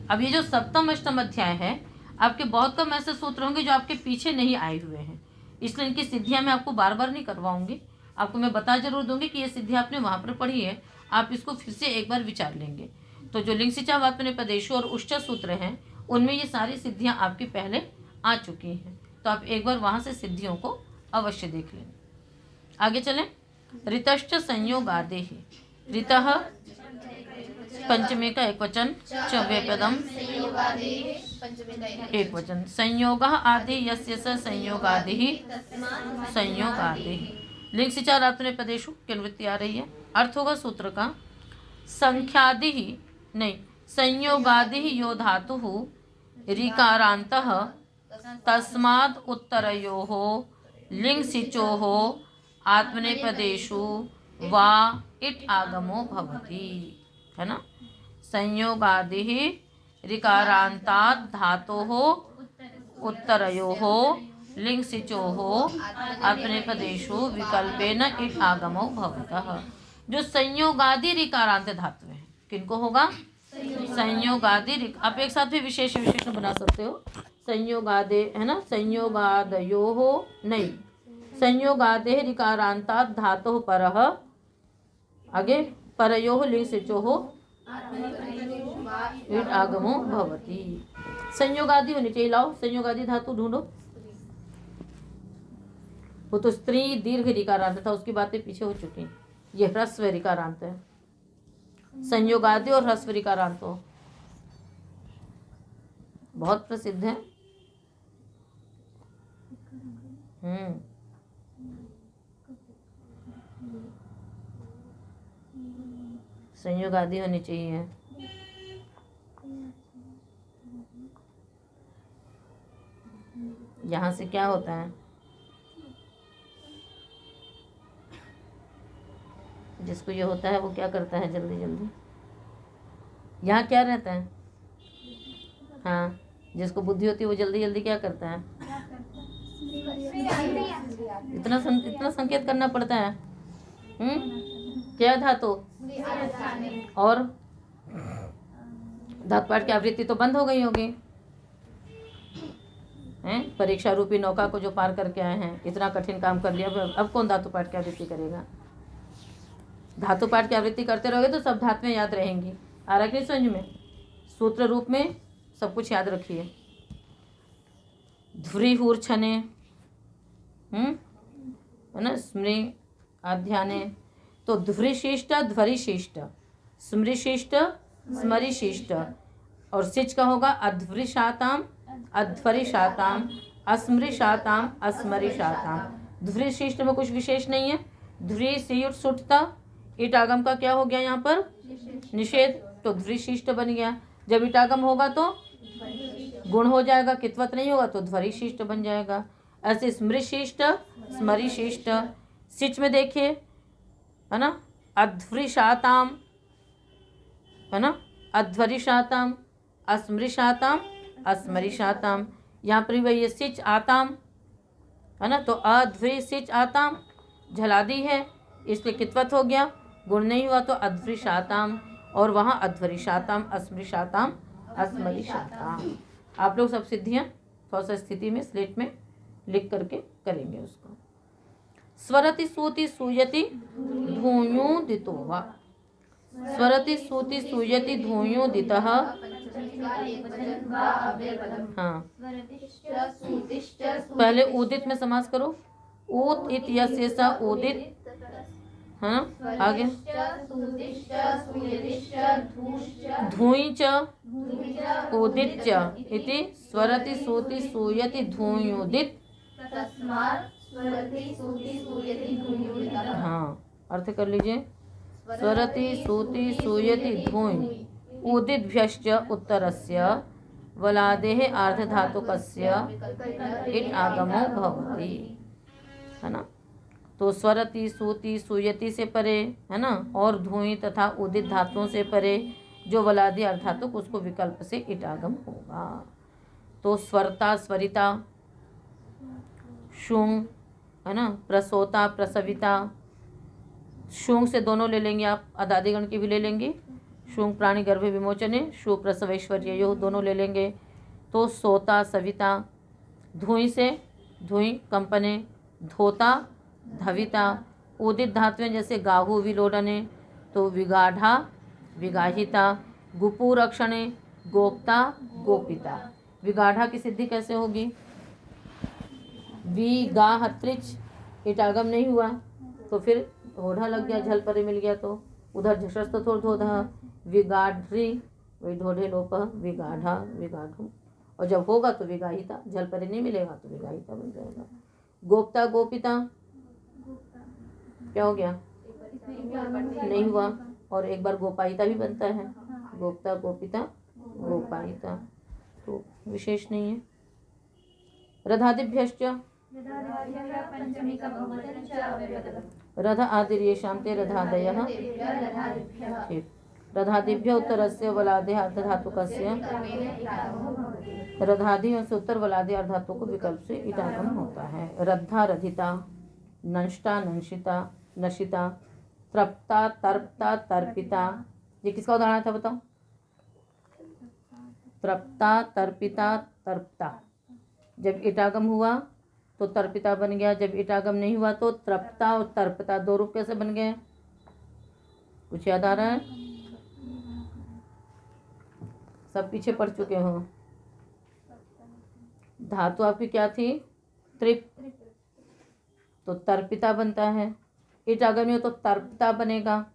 अब ये जो सप्तम अष्टम अध्याय है, आपके बहुत कम ऐसे सूत्र होंगे जो आपके पीछे नहीं आए हुए हैं, इसलिए इनकी सिद्धियाँ मैं आपको बार बार नहीं करवाऊंगी, आपको मैं बता जरूर दूंगी कि ये सिद्धि आपने वहाँ पर पढ़ी है, आप इसको फिर से एक बार विचार लेंगे। तो जो लिंग सिचा आत्मनेपदेषु और उष्ट सूत्र हैं उनमें ये सारी सिद्धियाँ आपकी पहले आ चुकी हैं, तो आप एक बार वहाँ से सिद्धियों को अवश्य देख लें। आगे चलें, ऋतश्च संयोगादेः। ऋतः पंचमे का एक वचन, च वेपदम एक वचन, संयोगः आदि यस्य स संयोगादिः संयोगादिः। लिंग से चार आत्मनेपदेषु किन्वृत्ति आ रही है। अर्थ होगा सूत्र का संख्यादि नहीं, संयोगादि यो धातुः ऋकारान्तः तस्माद् उत्तरयोः लिंग सिचोः आत्मनेपदेषु वा इट आगमो भवति, है ना। संयोगादिः ऋकारान्तात् धातोः उत्तरयोः लिंग सिचोः आत्मनेपदेषु विकल्पेन इट आगमो भवतः। जो संयोगादि ऋकारांत धातु है किनको होगा? संयोगादि। आप एक साथ भी विशेष विशेषण बना सकते हो। संयोगादे, है ना, संयोगादयो हो नहीं, संयोगादे ऋकारांतात् धातोः परः, आगे परयोः लिंग सिचोः इट आगमो भवति। संयोगादि होनी चाहिए। लाओ संयोगादि धातु ढूंढो। वो तो स्त्री दीर्घ ऋकारांत था, उसकी बातें पीछे हो चुकी। ये ह्रस्व ऋकारांत है। संयोगादि और ह्रस्व ऋकारांत बहुत प्रसिद्ध है। संयोगादि होनी चाहिए। यहाँ से क्या होता है, जिसको ये होता है वो क्या करता है जल्दी जल्दी, यहाँ क्या रहता है? हाँ, जिसको बुद्धि होती है वो जल्दी जल्दी क्या करता है? इतना संकेत करना पड़ता है। क्या धातु? और धातु पाठ की आवृत्ति तो बंद हो गई होगी, हैं? परीक्षा रूपी नौका को जो पार करके आए हैं, इतना कठिन काम कर लिया, अब कौन धातु पाठ की आवृत्ति करेगा? धातु पाठ की आवृत्ति करते रहोगे तो सब धातुएं याद रहेंगी। आ रहा कि समझ में? सूत्र रूप में सब कुछ याद रखिए। ध्वरी हूर छने, है ना, स्मृ आध्याने, तो ध्वरिशिष्ट ध्वरिशिष्ट, स्मृशिष्ट स्मरिशिष्ट, और सिच का होगा अध्वरिशाताम अध्वरिशाताम अस्मृशाताम अस्मरिशाताम। ध्वरिशिष्ट में कुछ विशेष नहीं है। ध्वरि सियुट सुटता, ईट आगम का क्या हो गया यहाँ पर? निषेध, तो ध्वरिशिष्ट बन गया। जब ईट आगम होगा तो गुण हो जाएगा, कित्वत नहीं होगा तो ध्वरिशिष्ट बन जाएगा। ऐसे स्मृशिष्ट स्मरिशिष्ट। सिच में देखिए, है ना, अध्वरिशाताम, है ना, अध्वरिशाताम अस्मृशाताम अस्मरिशाताम। यहाँ पर वही सिच आताम, है ना, तो अध्वरि सिच आताम झलादी है, इसलिए कित्वत हो गया, गुण नहीं हुआ तो अध्वरिशाताम, और वहाँ अध्वरिशाताम अस्मृशाताम अस्मरिशाताम। आप लोग सब सिद्धियाँ थोड़ा सा स्थिति में स्लेट में लिख करके करेंगे उसको। स्वरति सूति सूयति धूयोदितो वा, स्वरति सूति सूयति धूयोदितः, हाँ, पहले उदित में समास करो। ऊत इत यस्य सा उदित, है ना, आगे धूई च उदित च इति स्वरति सूति सूयति धूयोदित। हाँ, अर्थ कर लीजिए। स्वरति सूति सूयति धूय उदितभ्यश्च उत्तरस्य वलादेः आर्धधातुकस्य इट आगमो भवति, है ना। तो स्वरति सूति सूयति से परे, है ना, और धूई तथा उदित धातुओं से परे जो वलादी अर्धातुक, उसको विकल्प से इट आगम होगा। तो स्वरता स्वरिता, शुंग, है ना, प्रसोता प्रसविता। शुंग से दोनों ले लेंगे आप, अदादिगण की भी ले लेंगे। शुंग प्राणी गर्भ विमोचने, शु प्रसवैश्वर्य, यो दोनों ले लेंगे। तो सोता सविता। धुई से धुई कंपने, धोता धविता। उदित धातुएं जैसे गाहु विलोडने, तो विगाढ़ा विगाहिता। गुपू रक्षणे, गोप्ता गोपिता। विगाढ़ा की सिद्धि कैसे होगी? विगाहत्रिच, इटागम नहीं हुआ, तो फिर ओढ़ा लग गया, झल परे मिल गया, तो उधर झषस्त थोड़ धोधा विगाढ़ी, वही ढोढ़े लोप विगाढ़ा विगाढ़ू, और जब होगा तो विगाहिता, झल परे नहीं मिलेगा तो विगाहिता बन जाएगा। गोप्ता गोपिता क्या हो गया, नहीं हुआ, और एक बार गोपाइता भी बनता है, गोप्ता गोपिता गोपाइता, तो विशेष नहीं है। रधादिभ्यश्च पंचमी का बहुवचन च अव्यपदम्। रध आदिर्येषां ते रधादयः। ठीक, रधादिभ्य उत्तरस्य वलादे अर्धधातुकस्य, रधादि से उत्तर वलादे अर्धधातुक विकल्प से इटागम होता है। रद्धा रधिता, नष्टा नंशिता नशिता, तृप्ता तर्पता तर्पिता, ये किसका उदाहरण था बताओ, तृप्ता तर्पिता तर्पता, जब इटागम हुआ तो तर्पिता बन गया, जब इटागम नहीं हुआ तो तृप्ता और तर्पता दो रूप कैसे बन गए, कुछ याद आ रहा है, सब पीछे पढ़ चुके हो। धातु आपकी क्या थी, त्रिप, तो तर्पिता बनता है, इटागम नहीं हो तो तर्पता बनेगा,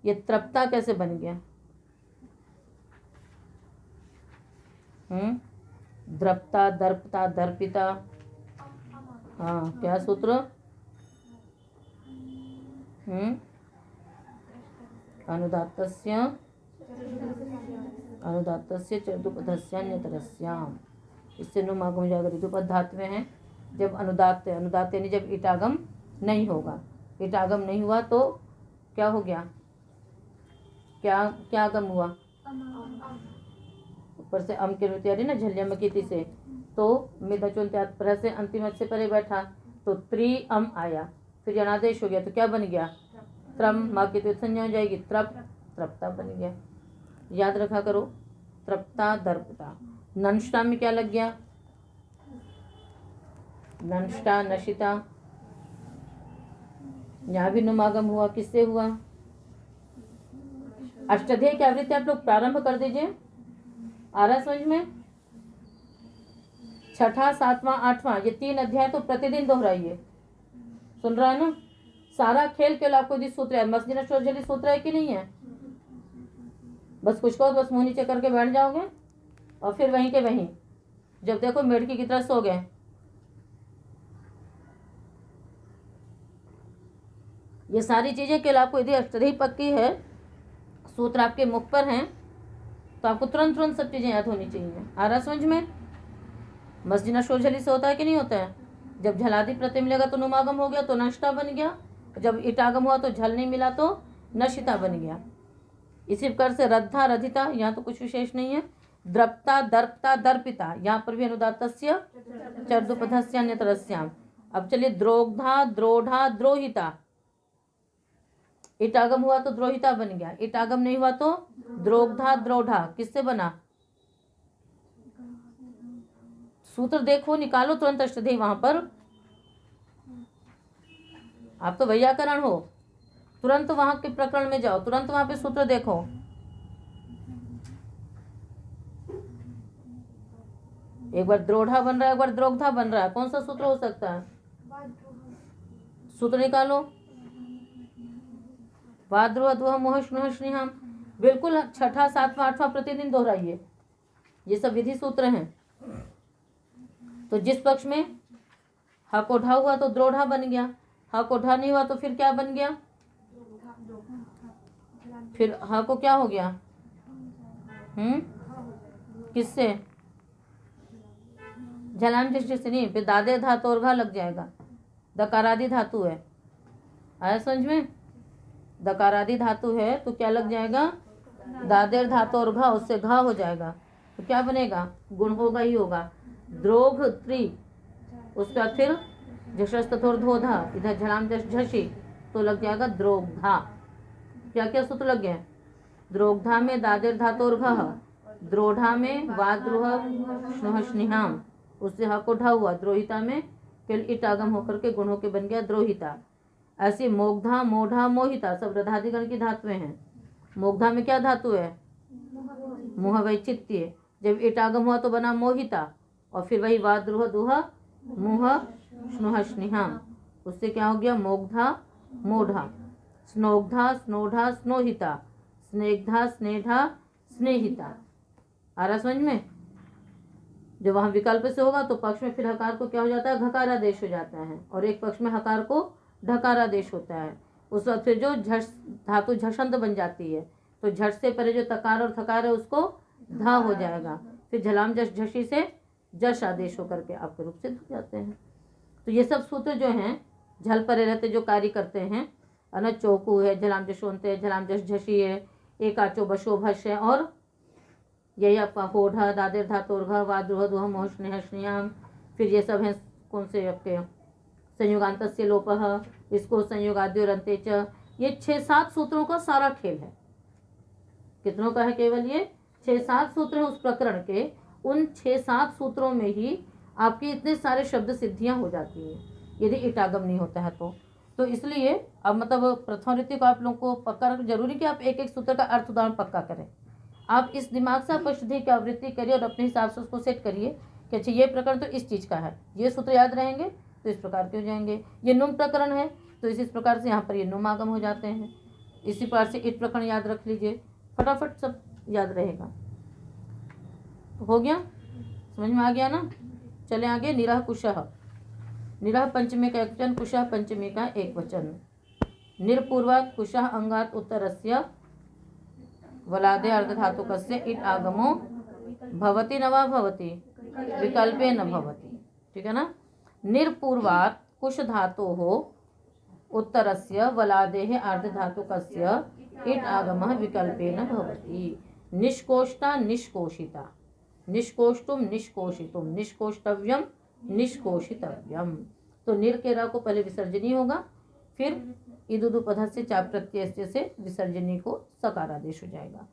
ये तृप्ता कैसे बन गया, द्रप्ता दर्पता दर्पिता, हाँ क्या सूत्र, अनुदात्तस्य चर्दुपधस्यान्यतरस्याम, इससे नुमागम हो जाएगा, ऋतुपद धात्वे हैं। जब अनुदात्त, अनुदात्त यानी जब इटागम नहीं होगा, इटागम नहीं हुआ तो क्या हो गया, क्या क्या आगम हुआ, ऊपर से अम की अनुति आ रही ना झल्यम की ती से, तो मिदचुल त्याग से अंतिम से परे बैठा तो त्रि अम आया, फिर जनादेश हो गया तो क्या बन गया, त्रम, माँ की तो संज्ञा हो जाएगी, त्रप, त्रप्ता बन गया, याद रखा करो। त्रप्ता दर्पता, नंष्टा में क्या लग गया, नंष्टा नशिता, यहाँ भी नुमागम हुआ, किससे हुआ, अष्टाध्यायी की आवृत्ति आप लोग प्रारंभ कर दीजिए, आ रहा समझ में, छठा सातवां आठवां ये 3 अध्याय तो प्रतिदिन दोहराइए, सुन रहा है ना, सारा खेल के आपको जिस सूत्र है, मस्जिद शोजली सूत्र है कि नहीं है, बस कुछ को बस मुंह नीचे करके बैठ जाओगे और फिर वहीं के वहीं, जब देखो मेढकी की तरह सो गए। ये सारी चीजें केवल आपको यदि अष्टाध्यायी पक्की है, सूत्र आपके मुख पर हैं, तो आपको तुरंत तुरंत सब चीजें याद होनी चाहिए। आ रहा समझ में, मस्जिद शोझली से होता है कि नहीं होता है, जब झलादि प्रत्यय मिलेगा तो नुमागम हो गया तो नष्टा बन गया, जब इटागम हुआ तो झल नहीं मिला तो नशिता बन गया। इसी प्रकार से रद्धा रधिता, यहाँ तो कुछ विशेष नहीं है। द्रप्ता दर्पता दर्पिता, यहाँ पर भी अनुदात्तस्य चर्दुपधस्य अन्यतरस्याम। अब चलिए द्रोग्धा द्रोढ़ा द्रोहिता, इटागम हुआ तो द्रोहिता बन गया, इटागम नहीं हुआ तो द्रोग्धा द्रोढ़ा, किससे बना, सूत्र देखो निकालो तुरंत अष्टाध्यायी, वहां पर आप तो वैयाकरण हो, तुरंत वहां के प्रकरण में जाओ, तुरंत वहां पे सूत्र देखो। एक बार द्रोढ़ा बन रहा है, एक बार द्रोग्धा बन रहा है, कौन सा सूत्र हो सकता है, सूत्र निकालो। वाद्रुह दुह मोह स्नुह स्नेहम, बिल्कुल छठा सातवां आठवां प्रतिदिन दोहराइए, ये सब विधि सूत्र हैं। तो जिस पक्ष में हा को ढा हुआ तो द्रोढ़ा बन गया, हा को ढा नहीं हुआ तो फिर क्या बन गया, फिर हा को क्या हो गया, किससे, झलाम दृष्टि से नहीं, फिर दादे धातु और घा लग जाएगा, दकारादि धातु है, आया समझ में, दकारादि धातु है तो क्या लग जाएगा, दादेर धातु और घा, उससे घा हो जाएगा तो क्या बनेगा, गुण होगा ही होगा, द्रोघ त्रि, उसका फिर झषस्तथोर धोधा, इधर झलाम झषी तो लग जाएगा द्रोग्धा। क्या क्या सूत्र लग गए, द्रोग्धा में दादेर धातु और घा, द्रोढ़ा में वाद्रुह स्नुह स्निहाम, उससे हा को ढा हुआ, द्रोहिता में फिर इटागम होकर के गुण होके बन गया द्रोहिता। ऐसे मोग्धा मोढ़ा मोहिता सब रधादिगण की धातुएं हैं। मोग्धा में क्या धातु है, मोह वैचित्य, जब इटागम हुआ तो बना मोहिता, और फिर वही वाद्रुह दुह मुह स्नुह स्निहाम, उससे क्या हो गया मोग्धा मूढ़ा, स्नोग्धा स्नोढ़ा स्नोहिता, स्नेग्धा स्नेढ़ा स्नेहिता। आ रहा समझ में? जो वहाँ विकल्प से होगा तो पक्ष में फिर हकार को क्या हो जाता है, घकारादेश हो जाता है, और एक पक्ष में हकार को ढकारादेश होता है। उस वक्त फिर जो झट धातु झषंत बन जाती है, तो झट से पहले जो तकार और थकार है उसको धा हो जाएगा, फिर झलाम जश झशी से जश आदेश होकर के आपके रूप सिद्ध हो जाते हैं। तो ये सब सूत्र जो हैं झल परे रहते जो कार्य करते हैं, अन चौकू है, झलाम जशोंत है, झलाम जश झशी है, एक आचो बशो भश है, और यही आपका होढ़ा दादेर धातोर्घ वाद्रुह दुह मोह स्नेह स्नेहाम। फिर ये सब हैं कौन से आपके संयुगांत से लोपः, इसको संयुगाद्यो रंते च। ये 6-7 सूत्रों का सारा खेल है। कितनों का है? केवल ये 6-7 सूत्र है उस प्रकरण के। उन 6-7 सूत्रों में ही आपके इतने सारे शब्द सिद्धियां हो जाती हैं यदि इटागम नहीं होता है तो इसलिए अब मतलब प्रथम रीति को आप लोगों को पक्का रखना जरूरी कि आप एक एक सूत्र का अर्थ उदाहरण पक्का करें। आप इस दिमाग से आप अष्टधी की आवृत्ति करिए और अपने हिसाब से उसको सेट करिए कि अच्छा ये प्रकरण तो इस चीज़ का है, ये सूत्र याद रहेंगे तो इस प्रकार के हो जाएंगे। ये नुम प्रकरण है तो इस प्रकार से यहाँ पर ये नुम आगम हो जाते हैं। इसी प्रकार से इट प्रकरण याद रख लीजिए, फटाफट सब याद रहेगा। हो गया? समझ में आ गया ना? चले आगे। निरह कुशः, निरह पंचमी का एक वचन, कुशः पंचमी का एक वचन। निरपूर्वात् कुशः अंगात् उत्तरस्य वलादे अर्धधातुकस्य इट आगमो भवति न वा भवति, विकल्पे न भवति। ठीक है ना? निरपूर्वात् कुश धातोः उत्तरस्य वलादेः अर्धधातुकस्य इट आगमः विकल्पे न भवति। निष्कोष्टा निष्कोषिता, निष्कोष्टुम निष्कोषितुम, निष्कोष्टव्यम निष्कोषितव्यम। तो निर के रा को पहले विसर्जनी होगा, फिर इदुदु पद से चा प्रत्यय से विसर्जनी को सकारादेश हो जाएगा।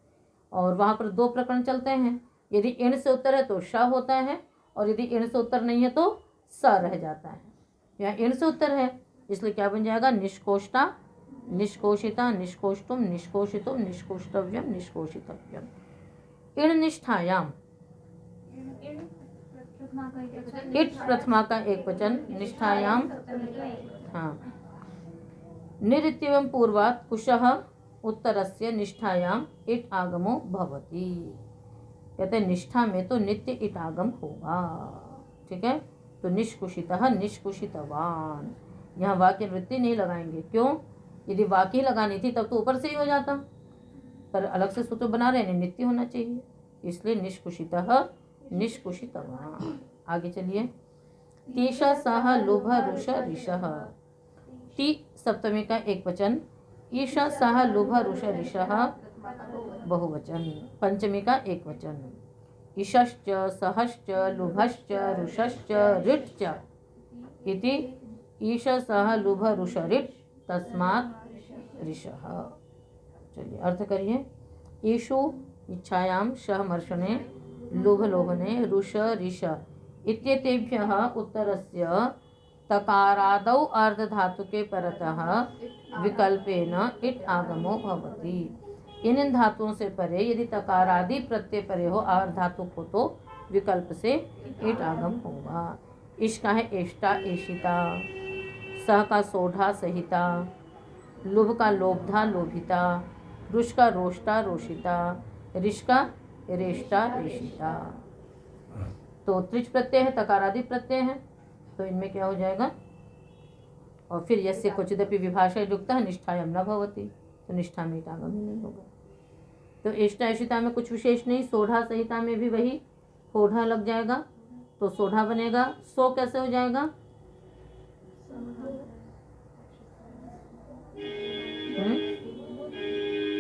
और वहाँ पर 2 प्रकरण चलते हैं। यदि इण से उत्तर है तो श होता है, और यदि इण से उत्तर नहीं है तो स रह जाता है। यहाँ इण से उत्तर है इसलिए क्या बन जाएगा, निष्कोष्टा निष्कोषिता निष्कोष्टुम निष्कोषितुम निष्कोष्टव्यम निष्कोषितव्यम। इण निष्ठायाम, इट प्रथमा का एक वचन, निष्ठायाम हाँ। निरित्यवम पूर्वात् कुशः उत्तरस्य निष्ठायाम इट आगमो भवति। कहते हैं निष्ठा में तो नित्य इट आगम होगा। ठीक है? तो निष्कुशितः निष्कुशितवान, यहाँ वाक्य वृत्ति नहीं लगाएंगे। क्यों? यदि वाक्य लगानी थी तब तो ऊपर से ही हो जाता, पर अलग से सूत्र बना रहे हैं, नित्य होना चाहिए, इसलिए निष्कुशितः निष्कुशितवान। आगे चलिए। तीषा साह लुभ रुष ऋषः, टी सप्तमी का एक वचन, ईशा साह लुभ रुष ऋषः बहुवचन, पंचमी का एक वचन। ईशश्च सहश्च लुभश्च रुषश्च ऋट्च इति ईश सह लुभ रुष ऋट् तस्मात् ऋषः। चलिए अर्थ करिए। ईशु इच्छायां शह मर्शने लुभ लोभने रुष ऋष इत्येतेभ्यः उत्तरस्य तकारादौ अर्धधातुके परतः विकल्पेन इट आगमो भवति। इन धातुओं से परे यदि तकारादि प्रत्यय परे हो अर्धातु को तो विकल्प से इट आगम होगा। इश का है एष्टा एशिता, सह का सोढ़ा सहिता, लुभ का लोभधा लोभिता, रुष का रोष्टा रोषिता, ऋष का रेष्टा रेशिता। तो त्रिच प्रत्यय है, तकारादि प्रत्यय है, तो इनमें क्या हो जाएगा। और फिर यस्य क्वचिदपि विभाषा युक्तः निष्ठायां न भवति, तो निष्ठा में इट आगम ही नहीं होगा। तो एष्टा एशिता में कुछ विशेष नहीं, सोढ़ा सहिता में भी वही सोढ़ा लग जाएगा तो सोढ़ा बनेगा। सो कैसे हो जाएगा?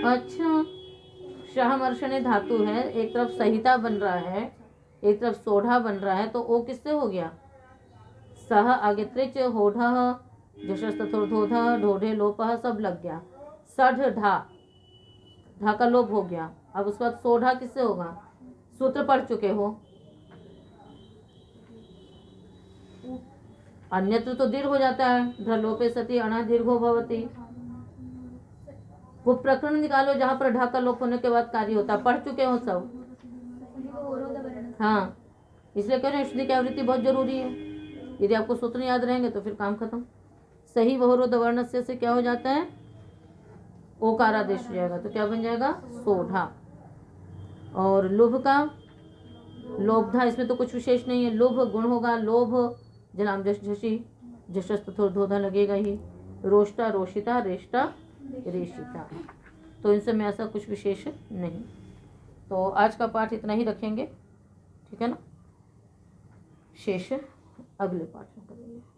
अच्छा, शाहमर्षण धातु है, एक तरफ सहिता बन रहा है, एक तरफ सोढ़ा बन रहा है, तो ओ किससे हो गया? सह आगे त्रिच होढ़ जशस्तथोर्धोधा ढोढ़े लोपः सब लग गया। सढ़ ढा, ढा का लोप हो गया। अब उस बाद सोढ़ा किससे होगा? सूत्र पढ़ चुके हो। अन्यत्र तो दीर्घ हो जाता है, ढलोपे सती अणा दीर्घो भवति। वो प्रकरण निकालो जहां पर ढा का लोप होने के बाद कार्य होता है, पढ़ चुके हो सब। हाँ, इसलिए कह रहे हैं शुद्धि की आवृत्ति बहुत जरूरी है। यदि आपको सूत्र याद रहेंगे तो फिर काम खत्म। सही वहोरोध वर्णस्य से क्या हो जाता है, ओकार आदेश हो जाएगा, तो क्या बन जाएगा, सोढ़ा। और लोभ का लोभधा, इसमें तो कुछ विशेष नहीं है, लोभ गुण होगा, लोभ जलाम झषि, झषस तो थोड़ा धोधा लगेगा ही, रोष्टा रोशिता, रेष्टा रेशिता, तो इन सब में ऐसा कुछ विशेष नहीं। तो आज का पाठ इतना ही रखेंगे, ठीक है ना, शेष अगले पाठ में करेंगे।